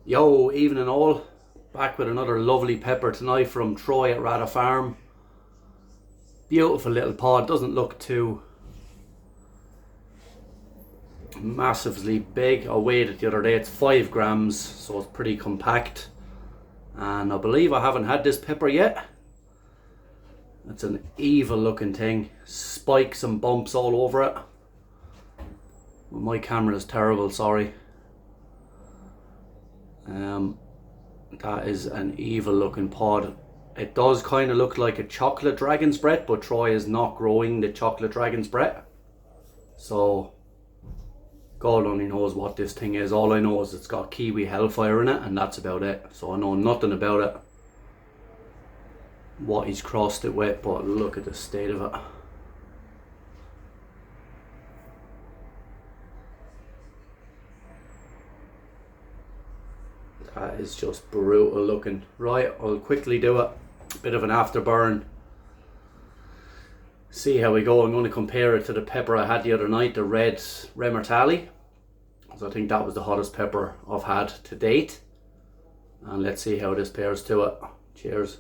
Yo, evening all. Back with another lovely pepper tonight from Troy at Rada Farm. Beautiful little pod. Doesn't look too massively big. I weighed it the other day. It's 5 grams, so it's pretty compact. And I believe I haven't had this pepper yet. It's an evil looking thing. Spikes and bumps all over it. Well, my camera is terrible, sorry. That is an evil looking pod. It does kind of look like a chocolate dragon's breath, but Troy is not growing the chocolate dragon's breath. So God only knows what this thing is. All I know is it's got kiwi hellfire in it, and that's about it. So I know nothing about it, what he's crossed it with, but look at the state of it. That is just brutal looking. Right, I'll quickly do it. Bit of an afterburn. See how we go. I'm going to compare it to the pepper I had the other night, the red Remertali. So I think that was the hottest pepper I've had to date. And let's see how this pairs to it. Cheers.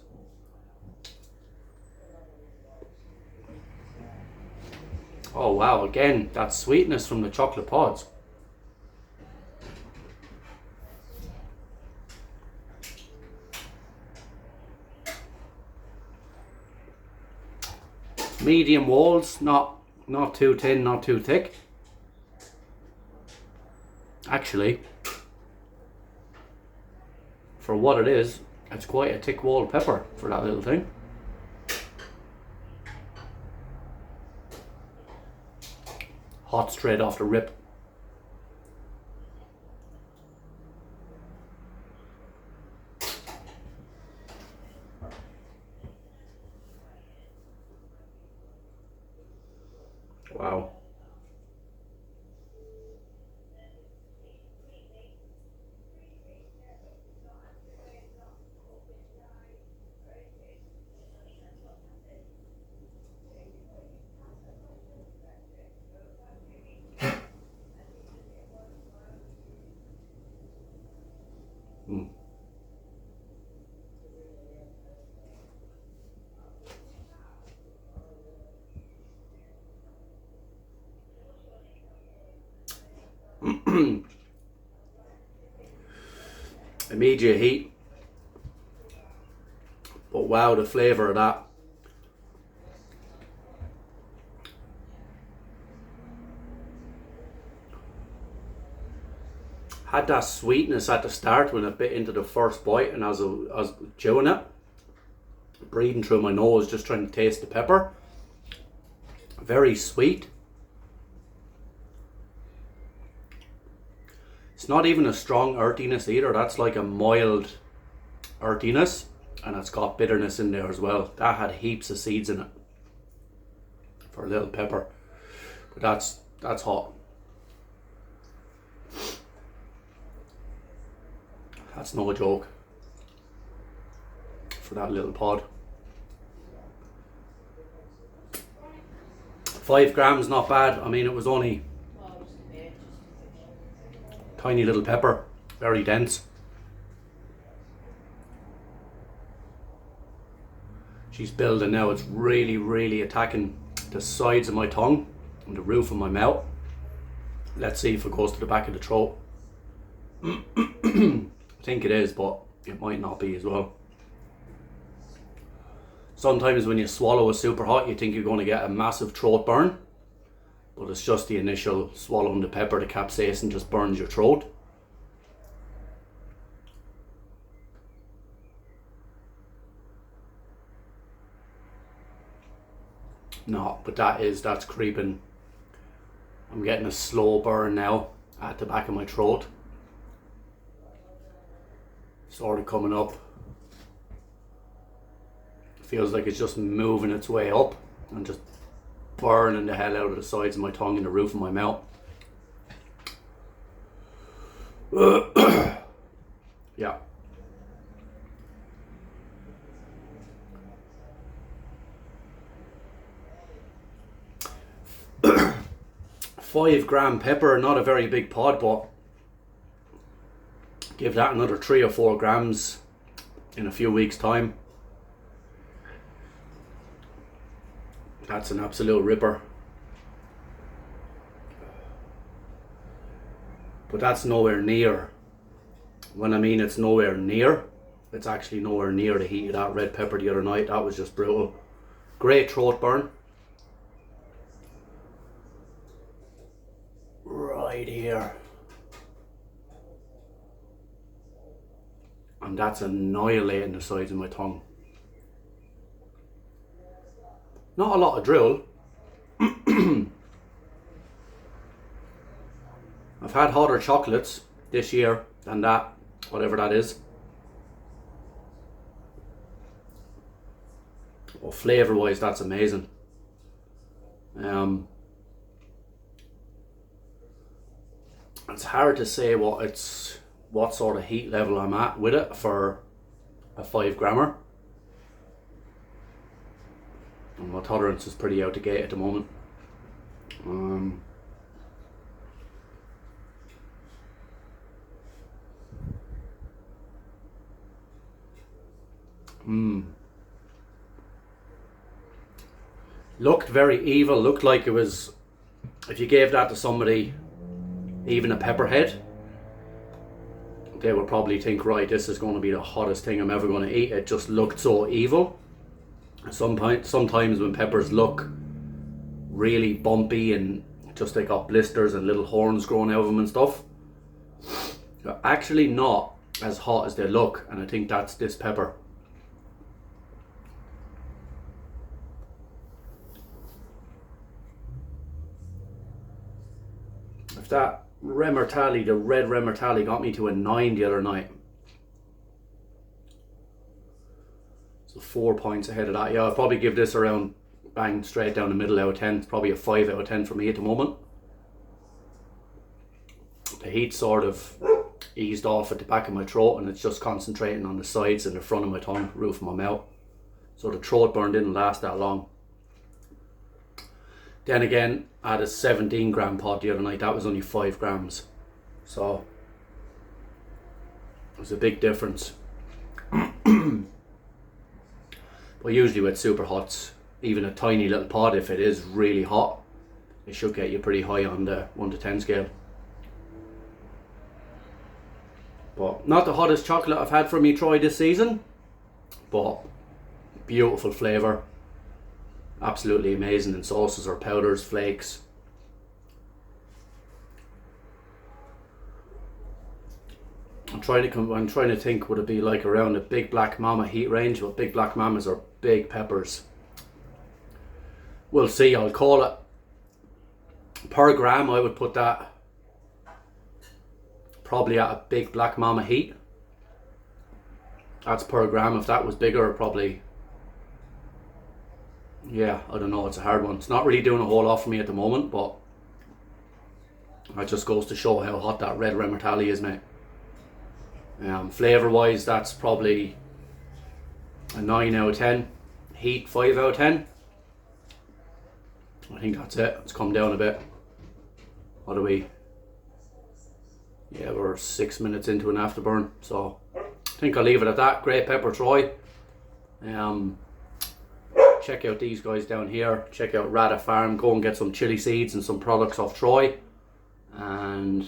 Oh wow, again, that sweetness from the chocolate pods. Medium walls, not too thin, not too thick. Actually, for what it is, it's quite a thick walled pepper for that little thing. Hot straight off the rip. Wow. Mm. Immediate heat, but wow, the flavour of that. Had that sweetness at the start when it bit into the first bite, and as I was chewing it, breathing through my nose, just trying to taste the pepper. Very sweet. It's not even a strong earthiness either. That's like a mild earthiness, and it's got bitterness in there as well. That had heaps of seeds in it for a little pepper, but that's hot. That's no joke for that little pod. 5 grams, not bad. I mean, it was only tiny little pepper, very dense. She's building now. It's really attacking the sides of my tongue and the roof of my mouth. Let's see if it goes to the back of the throat. I think it is, but it might not be as well. Sometimes when you swallow a super hot, you think you're going to get a massive throat burn, but it's just the initial swallowing the pepper, the capsaicin just burns your throat. No, but that's creeping. I'm getting a slow burn now at the back of my throat. Sort of coming up. Feels like it's just moving its way up and just burning the hell out of the sides of my tongue and the roof of my mouth. Yeah. 5 gram pepper, not a very big pod, but Give that another 3 or 4 grams in a few weeks' time. That's an absolute ripper. But that's nowhere near. When I mean it's nowhere near, it's actually nowhere near the heat of that red pepper the other night. That was just brutal. Great throat burn. Right here. And that's annihilating the sides of my tongue. Not a lot of drill. I've had hotter chocolates this year than that, whatever that is. Well, flavour wise, that's amazing. It's hard to say what sort of heat level I'm at with it for a 5 grammer. And my tolerance is pretty out the gate at the moment. Looked very evil. Looked like it was, if you gave that to somebody, even a pepperhead, they would probably think, right, this is going to be the hottest thing I'm ever going to eat. It just looked so evil. Sometimes when peppers look really bumpy and just they got blisters and little horns growing out of them and stuff, they're actually not as hot as they look, and I think that's this pepper. If that Remertali, the red Remertali, got me to a 9 the other night, so 4 points ahead of that. Yeah, I'll probably give this around, bang, straight down the middle out of 10. It's probably a 5 out of 10 for me at the moment. The heat sort of eased off at the back of my throat, and it's just concentrating on the sides and the front of my tongue, roof of my mouth. So the throat burn didn't last that long. Then again, I had a 17 gram pot the other night. That was only 5 grams. So there's a big difference. But usually with super hots, even a tiny little pot, if it is really hot, it should get you pretty high on the 1 to 10 scale. But not the hottest chocolate I've had from Troy this season, but beautiful flavour. Absolutely amazing in sauces or powders, flakes. I'm trying to think, would it be like around a Big Black Mama heat range? Well, Big Black Mamas are big peppers. We'll see. I'll call it per gram. I would put that probably at a Big Black Mama heat. That's per gram. If that was bigger, probably, yeah, I don't know. It's a hard one. It's not really doing a whole lot for me at the moment, but that just goes to show how hot that red Remertali is, mate. Flavour wise, that's probably a 9 out of 10. Heat, 5 out of 10. I think that's it. It's come down a bit. What are we? Yeah, we're 6 minutes into an afterburn, so I think I'll leave it at that. Great pepper, Troy. Check out these guys down here. Check out Rada Farm. Go and get some chili seeds and some products off Troy. And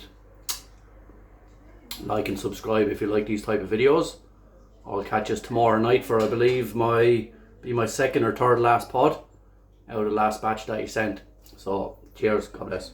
like and subscribe if you like these type of videos. I'll catch us tomorrow night for, I believe, my second or third last pod out of the last batch that he sent. So cheers, God bless.